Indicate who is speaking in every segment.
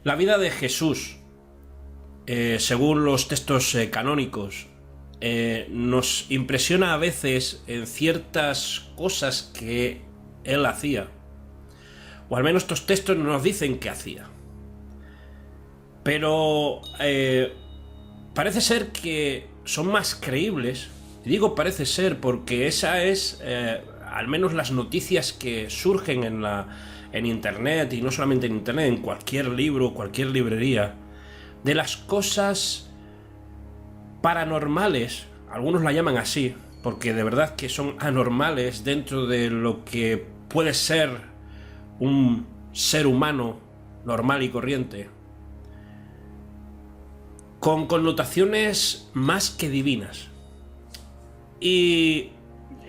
Speaker 1: La vida de Jesús, según los textos canónicos, nos impresiona a veces en ciertas cosas que él hacía, o al menos estos textos nos dicen que hacía. Pero parece ser que son más creíbles, y digo parece ser porque esa es al menos las noticias que surgen en internet, y no solamente en internet, en cualquier libro, cualquier librería, de las cosas paranormales. Algunos la llaman así porque de verdad que son anormales dentro de lo que puede ser un ser humano normal y corriente, con connotaciones más que divinas. Y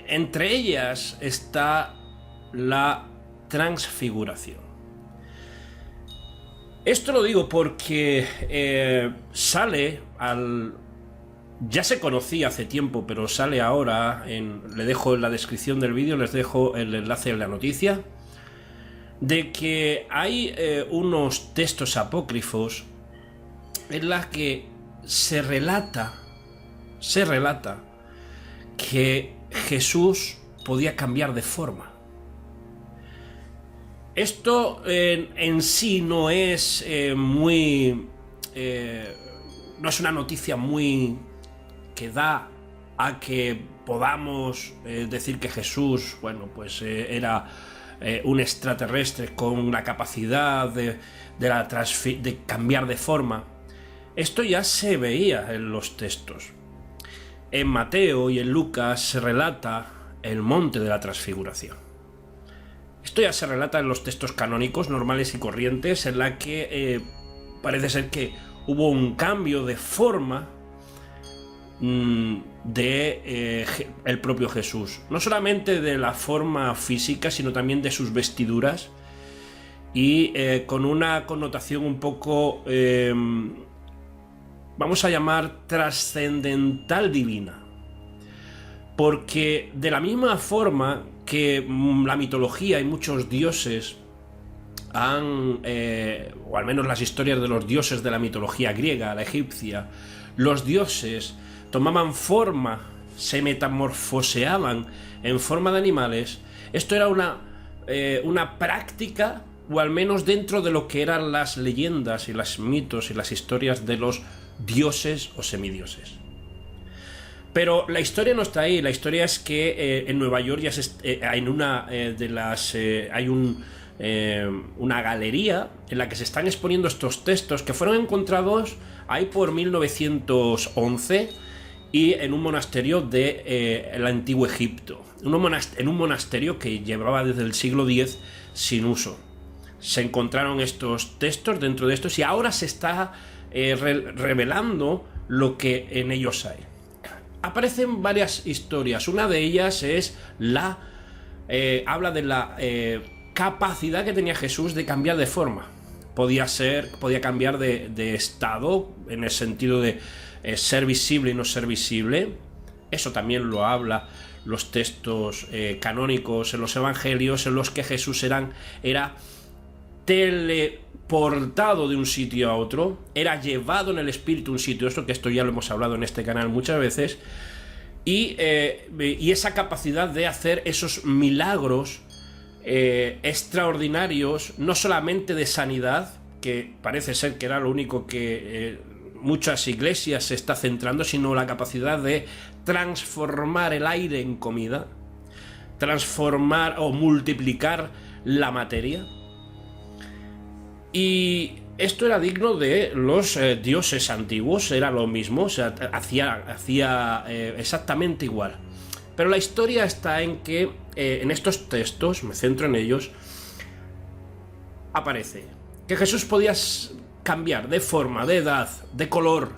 Speaker 1: entre ellas está la transfiguración. Esto lo digo porque ya se conocía hace tiempo, pero sale ahora, le dejo en la descripción del vídeo, les dejo el enlace en la noticia, de que hay unos textos apócrifos en la que se relata que Jesús podía cambiar de forma. Esto en sí no es no es una noticia muy que da a que podamos decir que Jesús, bueno, pues era un extraterrestre con la capacidad de cambiar de forma. Esto ya se veía en los textos. En Mateo y en Lucas se relata el monte de la transfiguración. Esto ya se relata en los textos canónicos normales y corrientes, en la que parece ser que hubo un cambio de forma de el propio Jesús. No solamente de la forma física, sino también de sus vestiduras, y con una connotación un poco, vamos a llamar, trascendental divina. Porque de la misma forma que la mitología y muchos dioses o al menos las historias de los dioses de la mitología griega, la egipcia, los dioses tomaban forma, se metamorfoseaban en forma de animales. Esto era una práctica, o al menos dentro de lo que eran las leyendas y los mitos y las historias de los dioses o semidioses. Pero la historia no está ahí. La historia es que en Nueva York ya en una de las hay una galería en la que se están exponiendo estos textos que fueron encontrados ahí por 1911 y en un monasterio del antiguo Egipto, en un monasterio que llevaba desde el siglo X sin uso. Se encontraron estos textos dentro de estos y ahora se está revelando lo que en ellos hay. Aparecen varias historias. Una de ellas es habla de la capacidad que tenía Jesús de cambiar de forma. Podía cambiar de estado, en el sentido de ser visible y no ser visible. Eso también lo habla los textos canónicos en los evangelios, en los que Jesús era teleportado de un sitio a otro, era llevado en el espíritu a un sitio a otro, que esto ya lo hemos hablado en este canal muchas veces, y esa capacidad de hacer esos milagros extraordinarios, no solamente de sanidad, que parece ser que era lo único que muchas iglesias se está centrando, sino la capacidad de transformar el aire en comida, transformar o multiplicar la materia. Y esto era digno de los dioses antiguos, era lo mismo, o sea, hacía exactamente igual. Pero la historia está en que en estos textos, me centro en ellos, aparece que Jesús podía cambiar de forma, de edad, de color.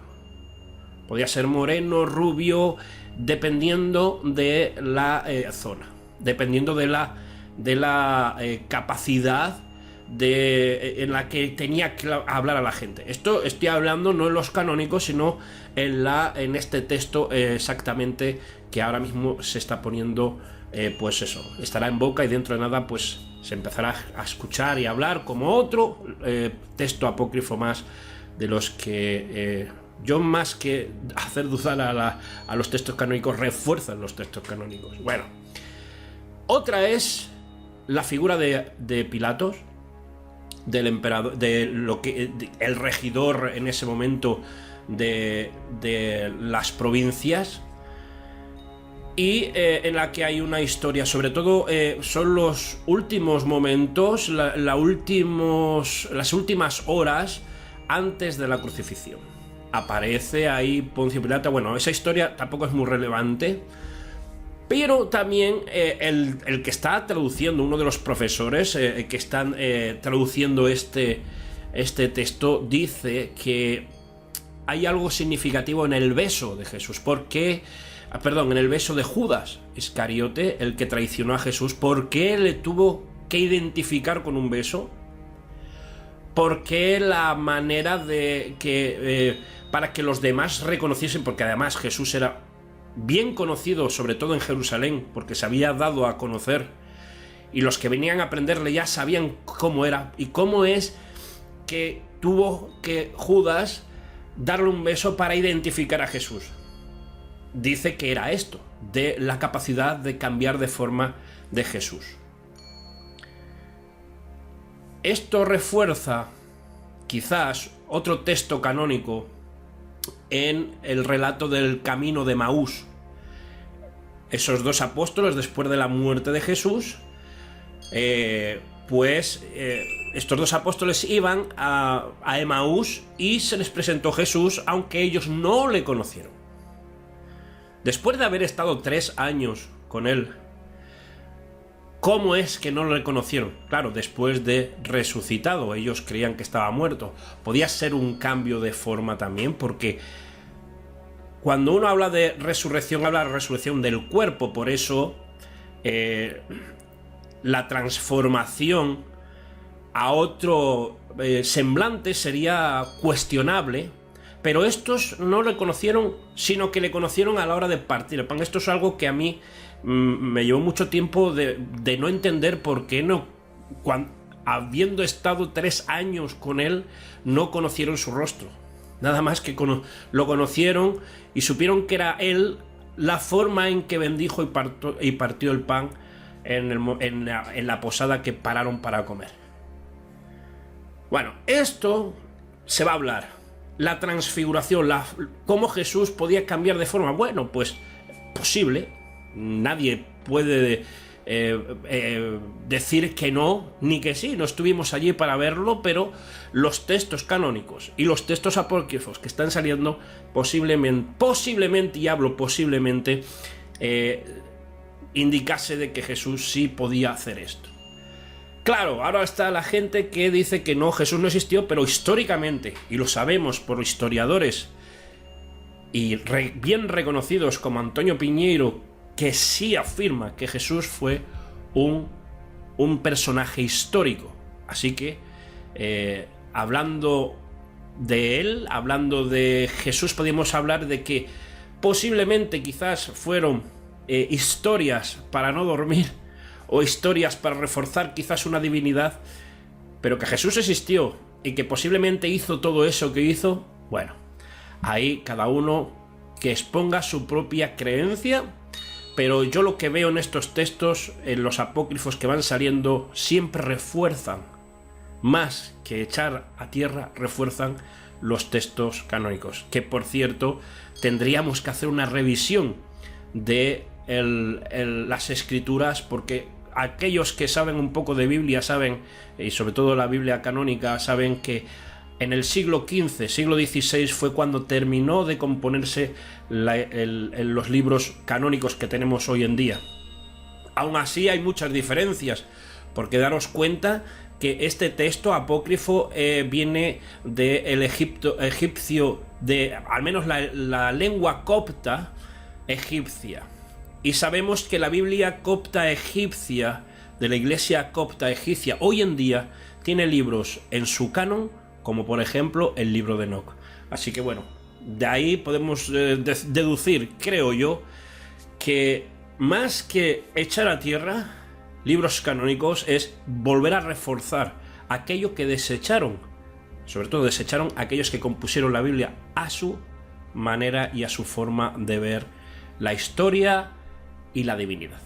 Speaker 1: Podía ser moreno, rubio, dependiendo de la zona, dependiendo de la capacidad en la que tenía que hablar a la gente. Esto estoy hablando no en los canónicos, sino en este texto exactamente que ahora mismo se está poniendo pues eso, estará en boca y dentro de nada pues se empezará a escuchar y a hablar como otro texto apócrifo más de los que yo, más que hacer dudar a los textos canónicos, refuerzan los textos canónicos. Bueno, otra es la figura de Pilatos, del emperador, el regidor en ese momento de las provincias, y en la que hay una historia, sobre todo son los últimos momentos, las últimas horas antes de la crucifixión. Aparece ahí Poncio Pilato. Bueno, esa historia tampoco es muy relevante, pero también el que está traduciendo, uno de los profesores que están traduciendo este texto, dice que hay algo significativo en el beso de Jesús. En el beso de Judas Iscariote, el que traicionó a Jesús. ¿Por qué le tuvo que identificar con un beso? ¿Por qué la manera de que para que los demás reconociesen? Porque además Jesús era bien conocido, sobre todo en Jerusalén, porque se había dado a conocer, y los que venían a aprenderle ya sabían cómo era. Y cómo es que tuvo que Judas darle un beso para identificar a Jesús. Dice que era esto, de la capacidad de cambiar de forma de Jesús. Esto refuerza quizás otro texto canónico en el relato del camino de Emaús. Esos dos apóstoles, después de la muerte de Jesús, estos dos apóstoles iban a Emaús y se les presentó Jesús, aunque ellos no le conocieron. Después de haber estado 3 años con él, ¿cómo es que no lo reconocieron? Claro, después de resucitado, ellos creían que estaba muerto. Podía ser un cambio de forma también, porque cuando uno habla de resurrección, habla de resurrección del cuerpo. Por eso la transformación a otro semblante sería cuestionable. Pero estos no le conocieron, sino que le conocieron a la hora de partir el pan. Esto es algo que a mí me llevó mucho tiempo de no entender por qué no, habiendo estado 3 años con él, no conocieron su rostro. Nada más que lo conocieron y supieron que era él, la forma en que bendijo y partió el pan en la posada que pararon para comer. Bueno, esto se va a hablar. La transfiguración, cómo Jesús podía cambiar de forma. Bueno, pues posible. Nadie puede decir que no, ni que sí. No estuvimos allí para verlo, pero los textos canónicos y los textos apócrifos que están saliendo posiblemente, y hablo posiblemente, indicase de que Jesús sí podía hacer esto. Claro, ahora está la gente que dice que no, Jesús no existió, pero históricamente, y lo sabemos por historiadores y bien reconocidos como Antonio Piñeiro, que sí afirma que Jesús fue un personaje histórico. Así que, hablando de él, hablando de Jesús, podemos hablar de que posiblemente quizás fueron historias para no dormir, o historias para reforzar quizás una divinidad, pero que Jesús existió y que posiblemente hizo todo eso que hizo. Bueno, ahí cada uno que exponga su propia creencia, pero yo lo que veo en estos textos, en los apócrifos que van saliendo, siempre refuerzan, más que echar a tierra, refuerzan los textos canónicos, que por cierto tendríamos que hacer una revisión de las escrituras, porque aquellos que saben un poco de Biblia saben, y sobre todo la Biblia canónica, saben que en el siglo XV, siglo XVI fue cuando terminó de componerse los libros canónicos que tenemos hoy en día. Aún así hay muchas diferencias, porque daros cuenta que este texto apócrifo viene del egipcio, al menos la lengua copta egipcia. Y sabemos que la Biblia copta egipcia, de la iglesia copta egipcia, hoy en día tiene libros en su canon, como por ejemplo el libro de Enoc. Así que bueno, de ahí podemos deducir, creo yo, que más que echar a tierra libros canónicos, es volver a reforzar aquello que desecharon. Sobre todo desecharon aquellos que compusieron la Biblia a su manera y a su forma de ver la historia y la divinidad.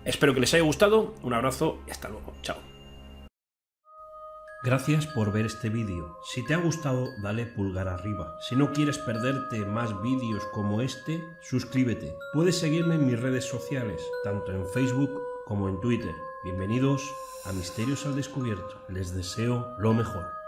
Speaker 1: Espero que les haya gustado, un abrazo y hasta luego, chao. Gracias por ver este vídeo. Si te ha gustado, dale pulgar arriba. Si no quieres perderte más vídeos como este, suscríbete. Puedes seguirme en mis redes sociales, tanto en Facebook como en Twitter. Bienvenidos a Misterios al Descubierto. Les deseo lo mejor.